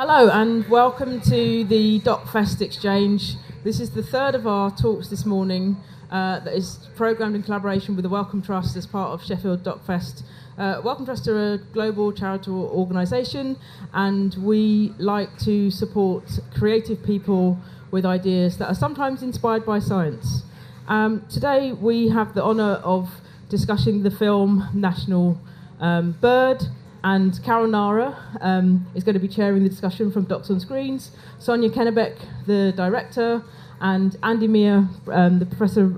Hello and welcome to the DocFest Exchange. This is the third of our talks this morning that is programmed in collaboration with the Wellcome Trust as part of Sheffield DocFest. Wellcome Trust are a global charitable organisation, and we like to support creative people with ideas that are sometimes inspired by science. Today we have the honour of discussing the film National Bird, and Carol Nahra is going to be chairing the discussion from Docs on Screens, Sonia Kennebeck, the director, and Andy Miah, the professor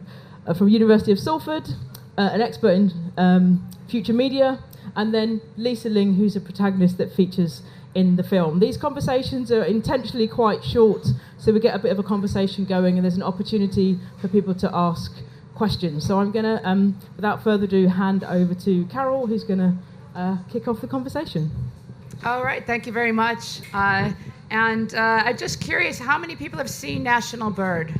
from University of Salford, an expert in future media, and then Lisa Ling, who's a protagonist that features in the film. These conversations are intentionally quite short, so we get a bit of a conversation going, and there's an opportunity for people to ask questions. So I'm going to, without further ado, hand over to Carol, who's going to kick off the conversation. All right, thank you very much. I'm just curious, how many people have seen National Bird?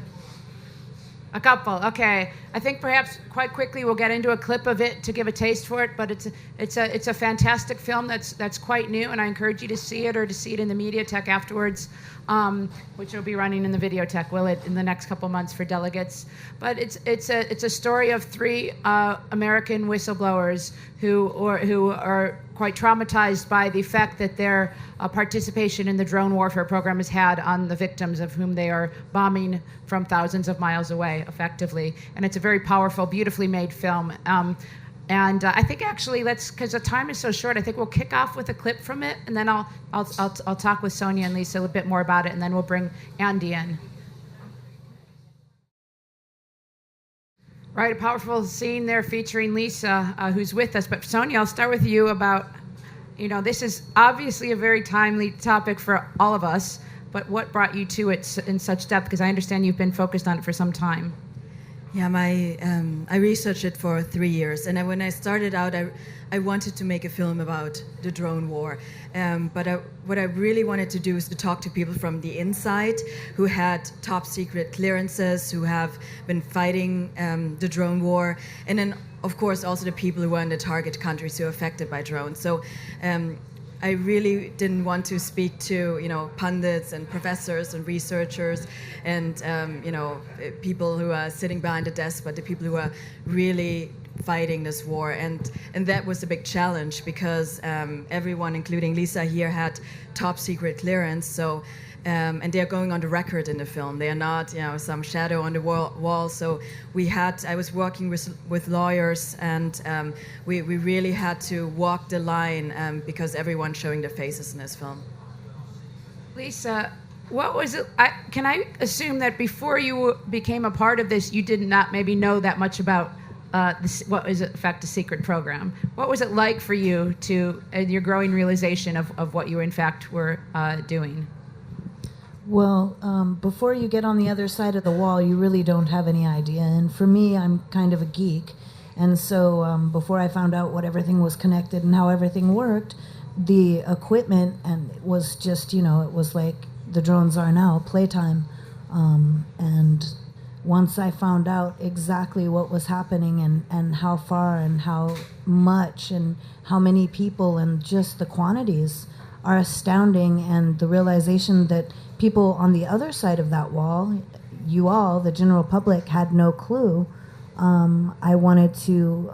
A couple, okay. I think perhaps quite quickly we'll get into a clip of it to give a taste for it, but it's a fantastic film that's quite new, and I encourage you to see it or to see it in the Mediatek afterwards, which will be running in the Videotek, will it, in the next couple months for delegates. But it's a story of three American whistleblowers who are quite traumatized by the effect that their participation in the drone warfare program has had on the victims of whom they are bombing from thousands of miles away, effectively. And it's a very powerful, beautifully made film. I think actually because the time is so short, I think we'll kick off with a clip from it, and then I'll talk with Sonia and Lisa a bit more about it, and then we'll bring Andy in. Right, a powerful scene there featuring Lisa, who's with us. But Sonia, I'll start with you about, this is obviously a very timely topic for all of us, but what brought you to it in such depth? Because I understand you've been focused on it for some time. Yeah, I researched it for 3 years, and when I started out, I wanted to make a film about the drone war. But what I really wanted to do is to talk to people from the inside who had top secret clearances, who have been fighting the drone war, and then, of course, also the people who are in the target countries who are affected by drones. So I really didn't want to speak to, pundits and professors and researchers and, people who are sitting behind a desk, but the people who are really fighting this war. And that was a big challenge because everyone, including Lisa here, had top secret clearance. So, and they're going on the record in the film. They are not, some shadow on the wall. So I was working with lawyers, and we really had to walk the line because everyone's showing their faces in this film. Lisa, what was it? Can I assume that before you became a part of this, you did not maybe know that much about what is in fact a secret program? What was it like for you your growing realization of what you in fact were doing? Well, before you get on the other side of the wall, you really don't have any idea. And for me, I'm kind of a geek. And so before I found out what everything was connected and how everything worked, the equipment and it was just, it was like the drones are now, playtime. And once I found out exactly what was happening and how far and how much and how many people and just the quantities are astounding, and the realization that people on the other side of that wall, you all, the general public, had no clue, I wanted to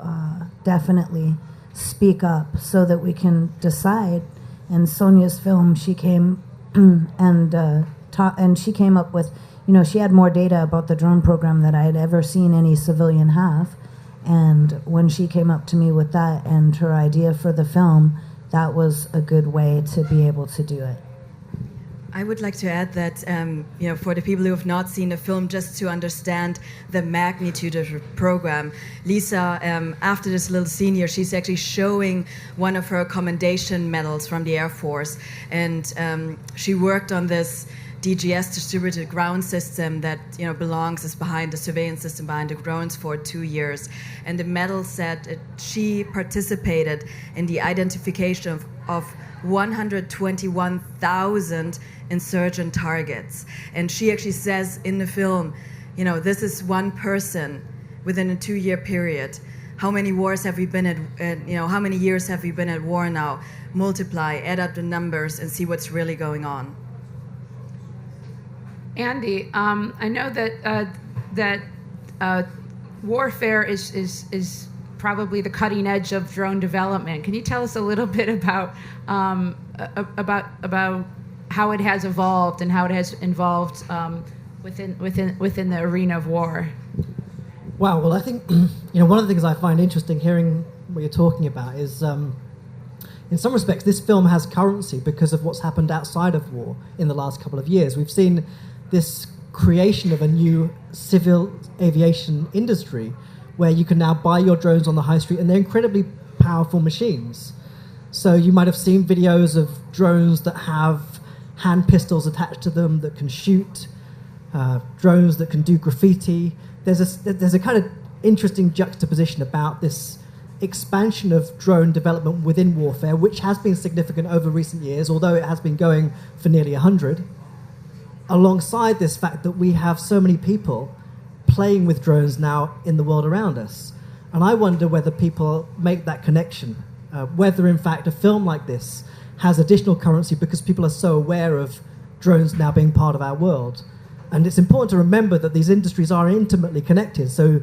definitely speak up so that we can decide. And Sonia's film, she came and she came up with, she had more data about the drone program that I had ever seen any civilian have. And when she came up to me with that and her idea for the film, that was a good way to be able to do it. I would like to add that, for the people who have not seen the film, just to understand the magnitude of the program, Lisa, after this little scene here, she's actually showing one of her commendation medals from the Air Force. And she worked on this DGS, distributed ground system, that is behind the surveillance system behind the drones for 2 years. And the medal said that she participated in the identification of 121,000 insurgent targets. And she actually says in the film, this is one person within a 2-year period. how many wars have we been at, how many years have we been at war now? Multiply, add up the numbers, and see what's really going on. Andy, I know that warfare is probably the cutting edge of drone development. Can you tell us a little bit about how it has evolved and how it has evolved within the arena of war? Wow. Well, I think one of the things I find interesting hearing what you're talking about is, in some respects, this film has currency because of what's happened outside of war in the last couple of years. We've seen this creation of a new civil aviation industry where you can now buy your drones on the high street, and they're incredibly powerful machines. So you might have seen videos of drones that have hand pistols attached to them that can shoot, drones that can do graffiti. There's a kind of interesting juxtaposition about this expansion of drone development within warfare, which has been significant over recent years, although it has been going for nearly 100, alongside this fact that we have so many people playing with drones now in the world around us. And I wonder whether people make that connection, whether in fact a film like this has additional currency because people are so aware of drones now being part of our world. And it's important to remember that these industries are intimately connected. So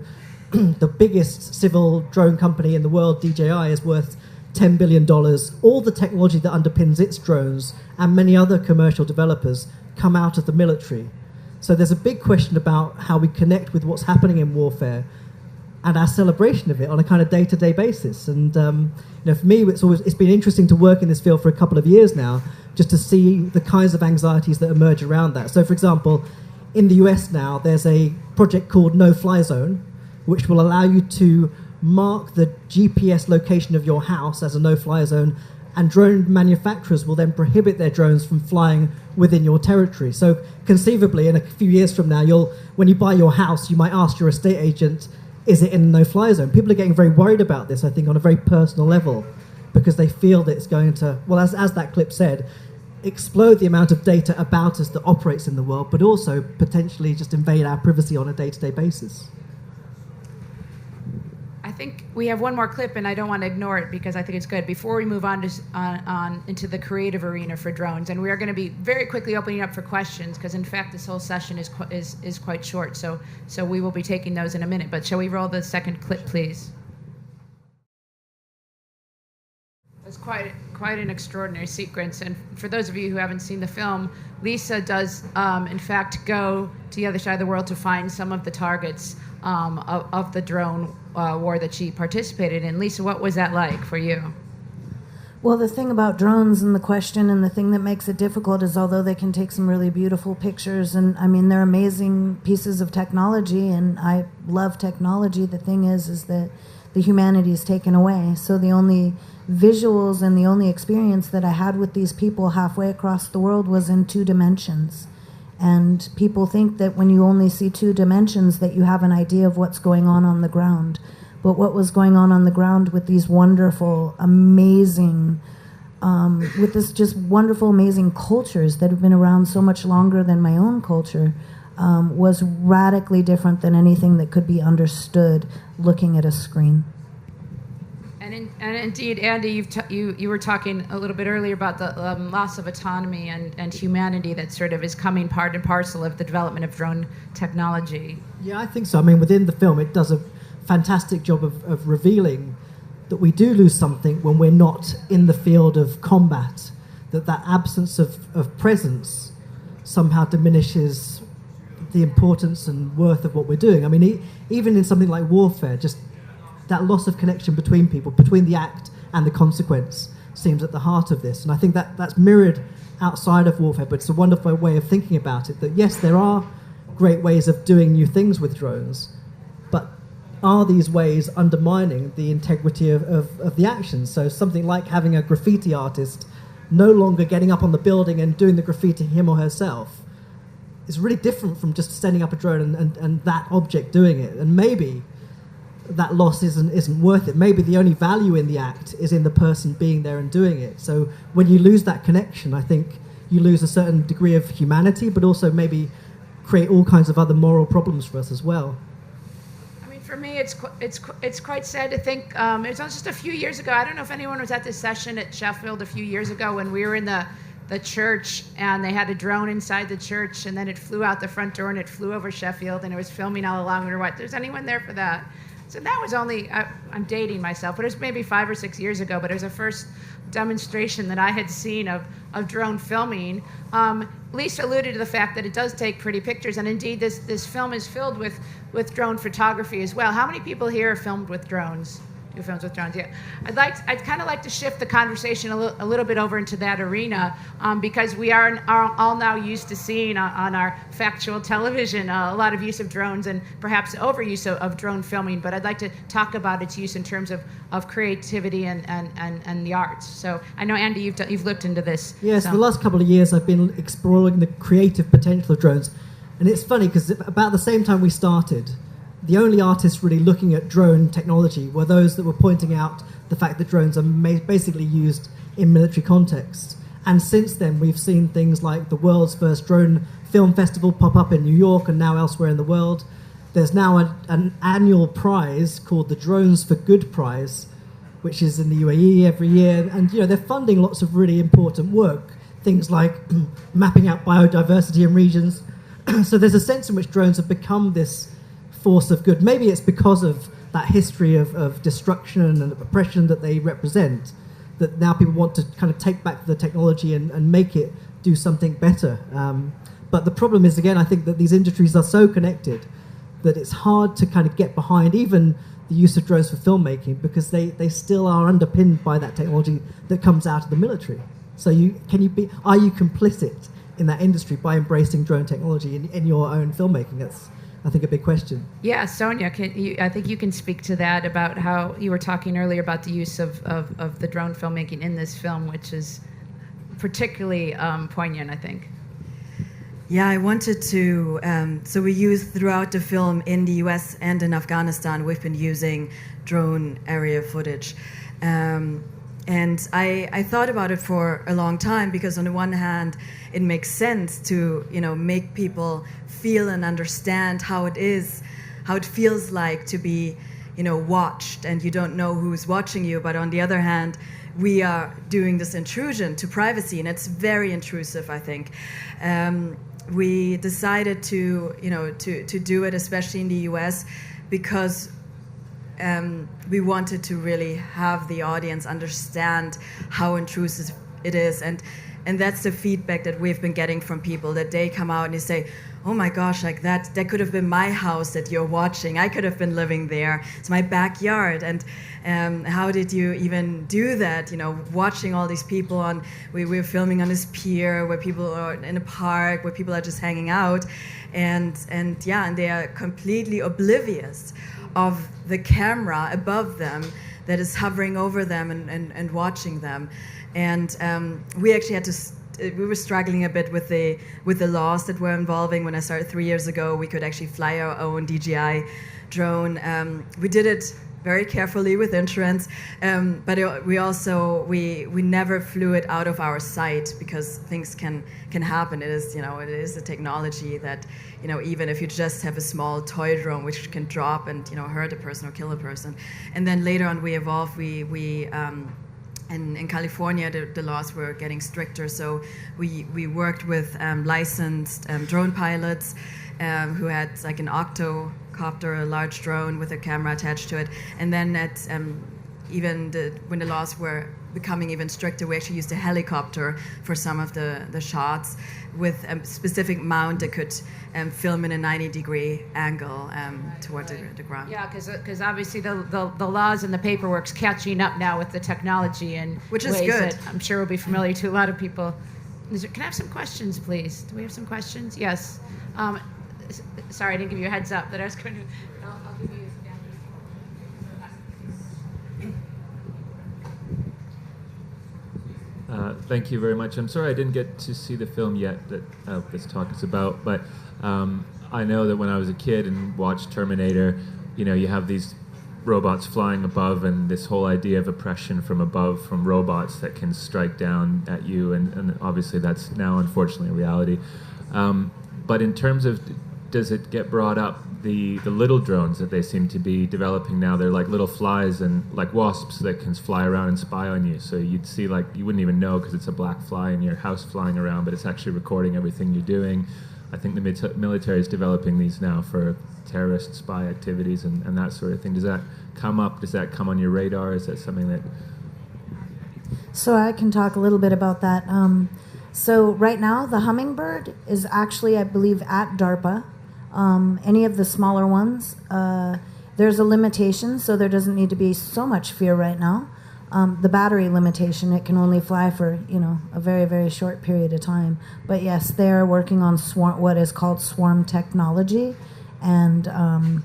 the biggest civil drone company in the world, DJI, is worth $10 billion. All the technology that underpins its drones and many other commercial developers come out of the military. So there's a big question about how we connect with what's happening in warfare and our celebration of it on a kind of day-to-day basis. And for me, it's been interesting to work in this field for a couple of years now, just to see the kinds of anxieties that emerge around that. So, for example, in the US now, there's a project called No Fly Zone, which will allow you to mark the GPS location of your house as a no-fly zone, and drone manufacturers will then prohibit their drones from flying within your territory. So conceivably, in a few years from now, when you buy your house, you might ask your estate agent, is it in a no-fly zone? People are getting very worried about this, I think, on a very personal level, because they feel that it's going to, well, as that clip said, explode the amount of data about us that operates in the world, but also potentially just invade our privacy on a day-to-day basis. I think we have one more clip, and I don't want to ignore it because I think it's good. Before we move on into the creative arena for drones, and we are going to be very quickly opening up for questions because, in fact, this whole session is quite short. So we will be taking those in a minute. But shall we roll the second clip, please? It's quite an extraordinary sequence, and for those of you who haven't seen the film, Lisa does, in fact, go to the other side of the world to find some of the targets of the drone war that she participated in. Lisa, what was that like for you? Well, the thing about drones and the question and the thing that makes it difficult is although they can take some really beautiful pictures, and I mean, they're amazing pieces of technology, and I love technology, the thing is that the humanity is taken away. So the only visuals and the only experience that I had with these people halfway across the world was in 2 dimensions. And people think that when you only see 2 dimensions that you have an idea of what's going on the ground. But what was going on the ground with these wonderful, amazing, with this just wonderful, amazing cultures that have been around so much longer than my own culture, was radically different than anything that could be understood looking at a screen. And indeed, Andy, you were talking a little bit earlier about the loss of autonomy and humanity that sort of is coming part and parcel of the development of drone technology. Yeah, I think so. I mean, within the film, it does a fantastic job of revealing that we do lose something when we're not in the field of combat, that absence of presence somehow diminishes the importance and worth of what we're doing. I mean, even in something like warfare, just that loss of connection between people, between the act and the consequence, seems at the heart of this. And I think that's mirrored outside of warfare, but it's a wonderful way of thinking about it, that yes, there are great ways of doing new things with drones, but are these ways undermining the integrity of the action? So something like having a graffiti artist no longer getting up on the building and doing the graffiti him or herself is really different from just sending up a drone and that object doing it. And maybe that loss isn't worth it. Maybe the only value in the act is in the person being there and doing it. So when you lose that connection, I think you lose a certain degree of humanity, but also maybe create all kinds of other moral problems for us as well. I mean, for me, it's quite sad to think. It was just a few years ago. I don't know if anyone was at this session at Sheffield a few years ago when we were in the church and they had a drone inside the church and then it flew out the front door and it flew over Sheffield and it was filming all along. We were like, there's anyone there for that? So that was only, I'm dating myself, but it was maybe 5 or 6 years ago, but it was the first demonstration that I had seen of drone filming. Lisa alluded to the fact that it does take pretty pictures, and indeed this film is filled with drone photography as well. How many people here are filmed with drones? Do films with drones? Yeah. I'd kind of like to shift the conversation a little bit over into that arena because we are all now used to seeing on our factual television a lot of use of drones and perhaps overuse of drone filming. But I'd like to talk about its use in terms of creativity and the arts. So I know, Andy, you've looked into this. Yes, so. The last couple of years I've been exploring the creative potential of drones. And it's funny because about the same time we started, the only artists really looking at drone technology were those that were pointing out the fact that drones are basically used in military contexts. And since then, we've seen things like the world's first drone film festival pop up in New York and now elsewhere in the world. There's now an annual prize called the Drones for Good Prize, which is in the UAE every year. And they're funding lots of really important work, things like mapping out biodiversity in regions. So there's a sense in which drones have become this force of good. Maybe it's because of that history of destruction and oppression that they represent, that now people want to kind of take back the technology and make it do something better. But the problem is, again, I think that these industries are so connected that it's hard to kind of get behind even the use of drones for filmmaking because they still are underpinned by that technology that comes out of the military. So are you complicit in that industry by embracing drone technology in your own filmmaking? That's, I think, a big question. Yeah, Sonia, I think you can speak to that about how you were talking earlier about the use of the drone filmmaking in this film, which is particularly poignant, I think. Yeah, I wanted to, so we used throughout the film in the US and in Afghanistan, we've been using drone area footage. And I thought about it for a long time because on the one hand, it makes sense to, make people feel and understand how it feels like to be, watched and you don't know who's watching you. But on the other hand, we are doing this intrusion to privacy and it's very intrusive, I think. We decided to do it, especially in the US, because we wanted to really have the audience understand how intrusive it is, and that's the feedback that we've been getting from people, that they come out and they say, oh my gosh, like that could have been my house that you're watching. I could have been living there. It's my backyard. And how did you even do that? Watching all these people we were filming on this pier where people are in a park, where people are just hanging out. And they are completely oblivious of the camera above them that is hovering over them and watching them. And we actually had to we were struggling a bit with the laws that were involving. When I started 3 years ago, we could actually fly our own DJI drone. We did it very carefully with insurance, but we never flew it out of our sight because things can happen. It is a technology that even if you just have a small toy drone which can drop and hurt a person or kill a person. And then later on we evolved. In California, the laws were getting stricter, so we worked with licensed drone pilots who had like an octocopter, a large drone with a camera attached to it. And then when the laws were becoming even stricter, we actually used a helicopter for some of the shots with a specific mount that could film in a 90-degree angle toward the ground. Yeah, because obviously the laws and the paperwork's catching up now with the technology in which is ways good. That I'm sure will be familiar to a lot of people. Can I have some questions, please? Do we have some questions? Yes. Sorry, I didn't give you a heads up that I was going to. I'll give you. Thank you very much. I'm sorry I didn't get to see the film yet that this talk is about, but I know that when I was a kid and watched Terminator, you have these robots flying above and this whole idea of oppression from above from robots that can strike down at you, and obviously that's now unfortunately a reality. But in terms of, does it get brought up the little drones that they seem to be developing now. They're like little flies and like wasps that can fly around and spy on you. So you'd see, like, you wouldn't even know because it's a black fly in your house flying around, but it's actually recording everything you're doing. I think the military is developing these now for terrorist spy activities and that sort of thing. Does that come up? Does that come on your radar? Is that something that... So I can talk a little bit about that. So right now, the Hummingbird is actually, I believe, at DARPA. Any of the smaller ones, there's a limitation, so there doesn't need to be so much fear right now. The battery limitation, it can only fly for, a very, very short period of time. But yes, they are working on what is called swarm technology. And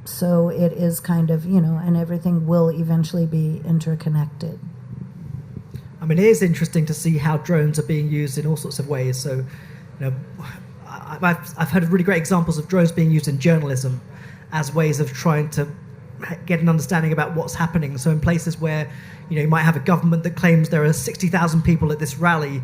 so it is kind of, and everything will eventually be interconnected. I mean, it is interesting to see how drones are being used in all sorts of ways. So, I've heard really great examples of drones being used in journalism as ways of trying to get an understanding about what's happening. So in places where, you might have a government that claims there are 60,000 people at this rally,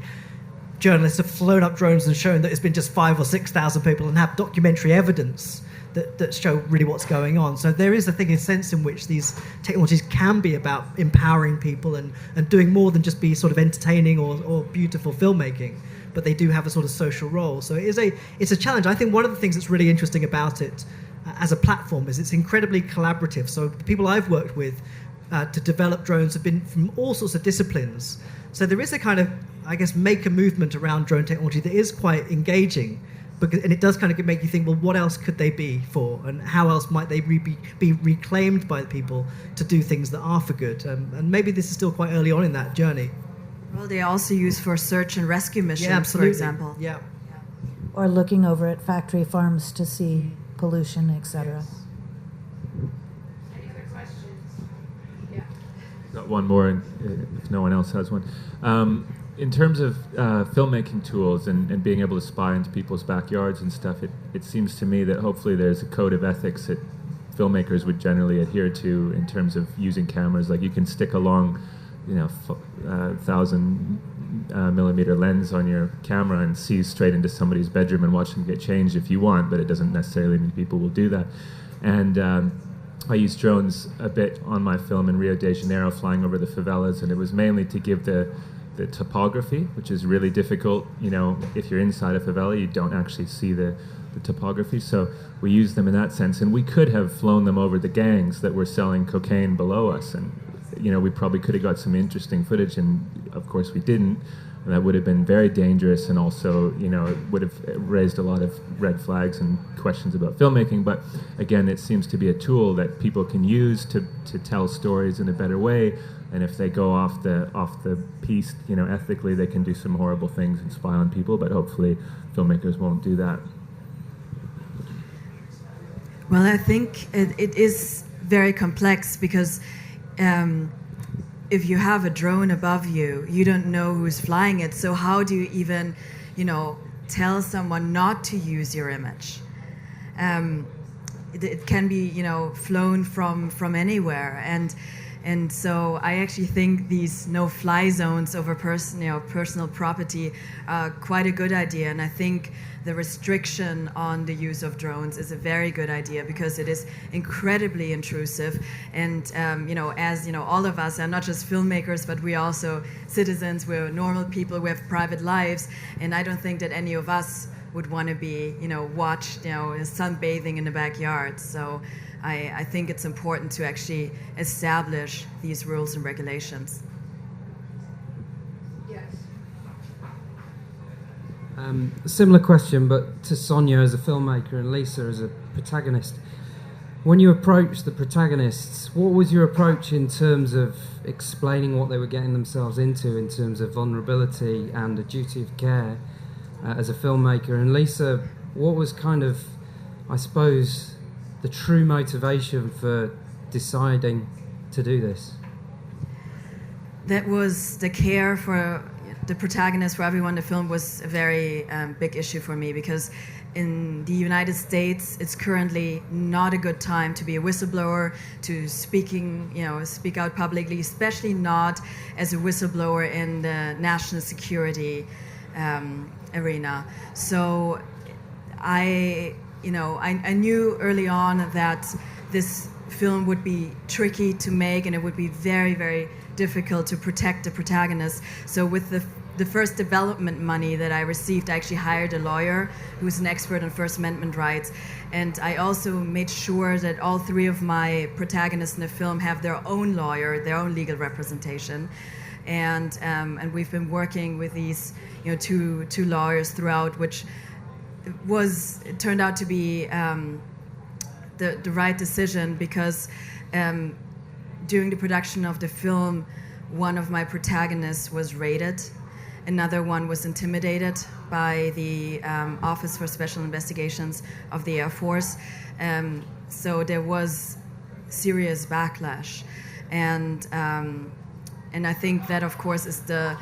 journalists have flown up drones and shown that it's been just 5,000 or 6,000 people and have documentary evidence that show really what's going on. So there is, I think, a sense in which these technologies can be about empowering people and doing more than just be sort of entertaining or beautiful filmmaking, but they do have a sort of social role. So it's a challenge. I think one of the things that's really interesting about it as a platform is it's incredibly collaborative. So the people I've worked with to develop drones have been from all sorts of disciplines. So there is a kind of, I guess, maker movement around drone technology that is quite engaging. And it does kind of make you think, well, what else could they be for? And how else might they be reclaimed by people to do things that are for good? And maybe this is still quite early on in that journey. Well, they also use for search and rescue missions, yeah, absolutely. For example. Yeah. Or looking over at factory farms to see pollution, etc. Any other questions? Yeah. Got one more, if no one else has one. In terms of filmmaking tools and being able to spy into people's backyards and stuff, it seems to me that hopefully there's a code of ethics that filmmakers would generally adhere to in terms of using cameras. Like, you can stick a long, 1,000 millimeter lens on your camera and see straight into somebody's bedroom and watch them get changed if you want, but it doesn't necessarily mean people will do that. And I used drones a bit on my film in Rio de Janeiro, flying over the favelas, and it was mainly to give the topography, which is really difficult. If you're inside a favela, you don't actually see the topography. So we used them in that sense, and we could have flown them over the gangs that were selling cocaine below us, and we probably could have got some interesting footage, and of course we didn't. And that would have been very dangerous, and also, it would have raised a lot of red flags and questions about filmmaking. But again, it seems to be a tool that people can use to tell stories in a better way. And if they go off the piece, ethically, they can do some horrible things and spy on people. But hopefully, filmmakers won't do that. Well, I think it is very complex because if you have a drone above you, you don't know who's flying it. So how do you even, tell someone not to use your image? It can be, flown from anywhere. And so I actually think these no-fly zones over personal property are quite a good idea. And I think the restriction on the use of drones is a very good idea because it is incredibly intrusive. And as all of us are not just filmmakers, but we're also citizens. We're normal people. We have private lives, and I don't think that any of us would want to be watched sunbathing in the backyard. So I think it's important to actually establish these rules and regulations. Yes. A similar question, but to Sonia as a filmmaker and Lisa as a protagonist. When you approached the protagonists, what was your approach in terms of explaining what they were getting themselves into in terms of vulnerability and a duty of care as a filmmaker? And Lisa, what was kind of, I suppose, the true motivation for deciding to do this? That was the care for the protagonist, for everyone in the film, was a very big issue for me because in the United States, it's currently not a good time to be a whistleblower, to speak out publicly, especially not as a whistleblower in the national security arena. So I I knew early on that this film would be tricky to make, and it would be very, very difficult to protect the protagonist. So with the first development money that I received, I actually hired a lawyer who's an expert on First Amendment rights. And I also made sure that all three of my protagonists in the film have their own lawyer, their own legal representation. And we've been working with these two lawyers throughout, which it turned out to be the right decision, because during the production of the film, one of my protagonists was raided. Another one was intimidated by the Office for Special Investigations of the Air Force. So there was serious backlash. And I think that, of course, is the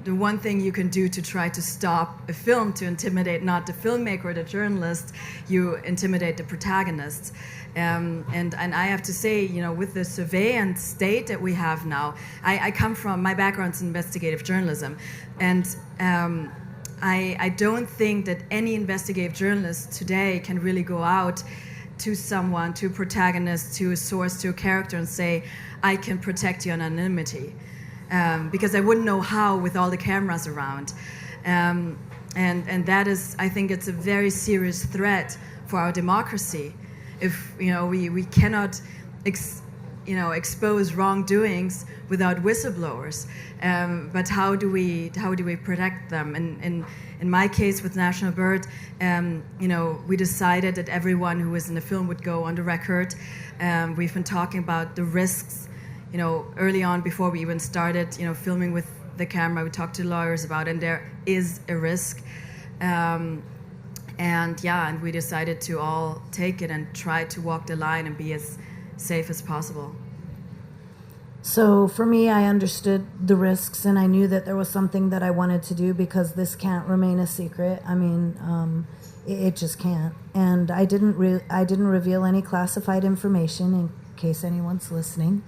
one thing you can do to try to stop a film, to intimidate not the filmmaker or the journalist, you intimidate the protagonists. And I have to say, with the surveillance state that we have now, I come from, my background's in investigative journalism, and I don't think that any investigative journalist today can really go out to someone, to a protagonist, to a source, to a character, and say, I can protect your anonymity. Because I wouldn't know how with all the cameras around. And that is, I think it's a very serious threat for our democracy. If we cannot expose wrongdoings without whistleblowers, but how do we protect them? And in my case with National Bird, we decided that everyone who was in the film would go on the record. We've been talking about the risks. Early on, before we even started, filming with the camera, we talked to lawyers about it, and there is a risk. And we decided to all take it and try to walk the line and be as safe as possible. So for me, I understood the risks, and I knew that there was something that I wanted to do, because this can't remain a secret. I mean, it just can't. And I didn't reveal any classified information, in case anyone's listening.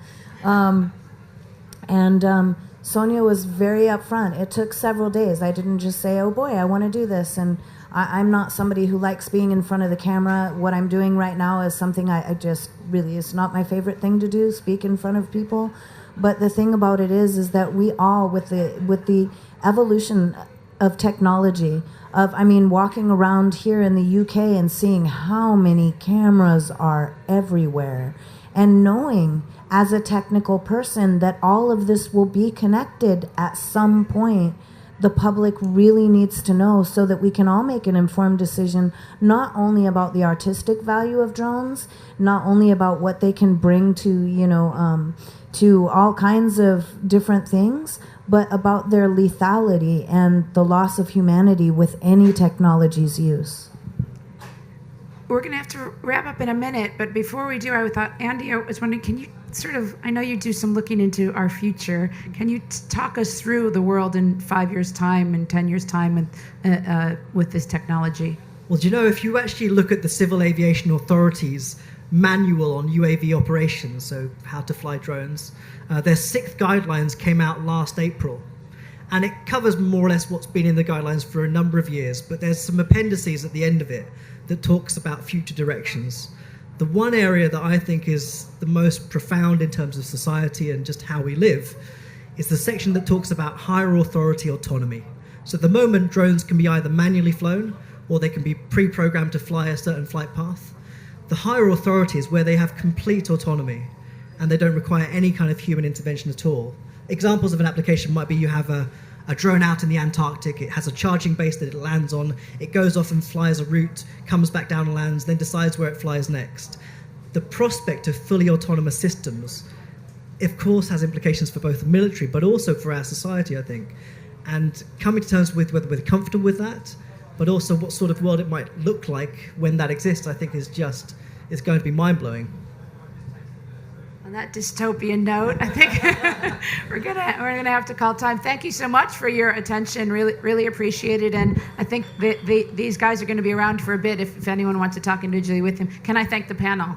Sonia was very upfront. It took several days. I didn't just say, oh boy, I want to do this. And I'm not somebody who likes being in front of the camera. What I'm doing right now is something I just really, it's not my favorite thing to do, speak in front of people. But the thing about it is that we all, with the evolution of technology, walking around here in the UK and seeing how many cameras are everywhere, and knowing as a technical person that all of this will be connected at some point, the public really needs to know, so that we can all make an informed decision, not only about the artistic value of drones, not only about what they can bring to all kinds of different things, but about their lethality and the loss of humanity with any technology's use. We're going to have to wrap up in a minute, but before we do, I thought, Andy, I was wondering, can you I know you do some looking into our future. Can you talk us through the world in 5 years' time and 10 years' time with this technology? Well, if you actually look at the Civil Aviation Authority's manual on UAV operations, so how to fly drones, their 6th guidelines came out last April. And it covers more or less what's been in the guidelines for a number of years, but there's some appendices at the end of it that talks about future directions. The one area that I think is the most profound in terms of society and just how we live is the section that talks about higher authority autonomy. So at the moment, drones can be either manually flown or they can be pre-programmed to fly a certain flight path. The higher authority is where they have complete autonomy and they don't require any kind of human intervention at all. Examples of an application might be you have a drone out in the Antarctic, it has a charging base that it lands on, it goes off and flies a route, comes back down and lands, then decides where it flies next. The prospect of fully autonomous systems, of course, has implications for both the military, but also for our society, I think. And coming to terms with whether we're comfortable with that, but also what sort of world it might look like when that exists, I think is going to be mind-blowing. On that dystopian note, I think we're gonna have to call time. Thank you so much for your attention. Really appreciate it. And I think these guys are going to be around for a bit if anyone wants to talk individually with him. Can I thank the panel?